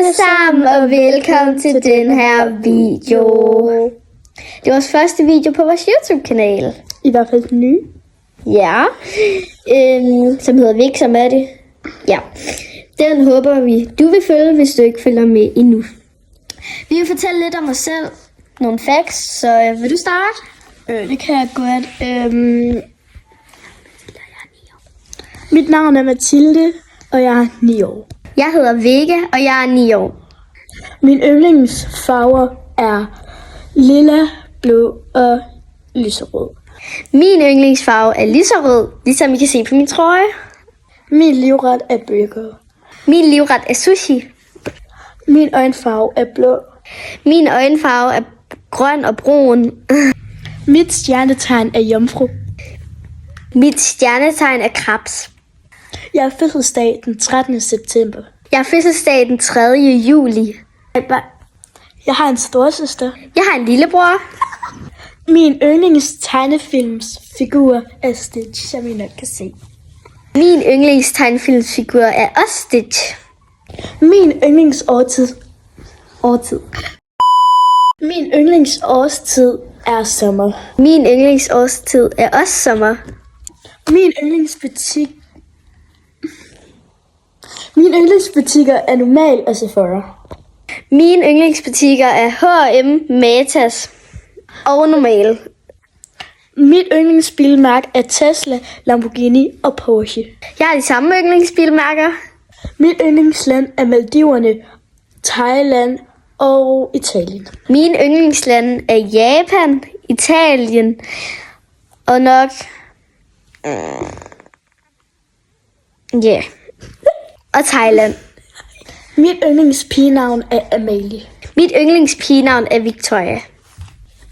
alle sammen, og velkommen til den her video. Det er vores første video på vores YouTube-kanal. I hvert fald den nye. Ja, som hedder Vik, som er det. Ja, den håber vi, du vil følge, hvis du ikke følger med endnu. Vi vil fortælle lidt om os selv, nogle facts, så vil du starte? Det kan jeg godt. Mit navn er Mathilde, og jeg er 9 år. Jeg hedder Vega, og jeg er 9 år. Min yndlingsfarver er lilla, blå og lyserød. Min yndlingsfarve er lyserød, ligesom I kan se på min trøje. Min livret er burger. Min livret er sushi. Min øjenfarve er blå. Min øjenfarve er grøn og brun. Mit stjernetegn er jomfru. Mit stjernetegn er krebs. Jeg har fødselsdag den 13. september. Jeg har fødselsdag den 3. juli. Jeg har en storesøster. Jeg har en lillebror. Min yndlingstegnefilmsfigur er Stitch, som I nok kan se. Min yndlingstegnefilmsfigur er også Stitch. Min yndlingsårstid. Min yndlingsårstid er sommer. Min yndlingsårstid er også sommer. Min yndlingsbutikker er Normal og Sephora. Mine yndlingsbutikker er H&M, Matas og Normal. Mit yndlingsbilmærke er Tesla, Lamborghini og Porsche. Jeg har de samme yndlingsbilmærker. Mit yndlingsland er Maldiverne, Thailand og Italien. Mine yndlingslande er Japan, Italien og nok... og Thailand. Mit yndlingspigenavn er Amalie. Mit yndlingspigenavn er Victoria.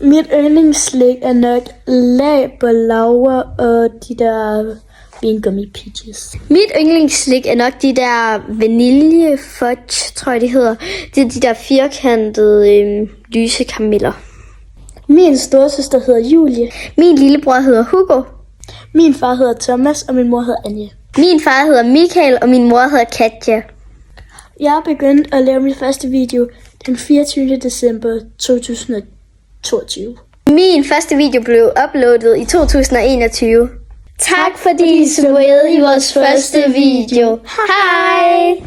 Mit yndlingsslik er nok Laber og de der vingummi peaches. Mit yndlingsslik er nok de der vanilje fudge, tror jeg det hedder. Det er de der firkantede lyse karameller. Min storesøster hedder Julie. Min lillebror hedder Hugo. Min far hedder Thomas, og min mor hedder Anja. Min far hedder Michael, og min mor hedder Katja. Jeg har begyndt at lave min første video den 24. december 2022. Min første video blev uploadet i 2021. Tak fordi I så med i vores første video. Hej!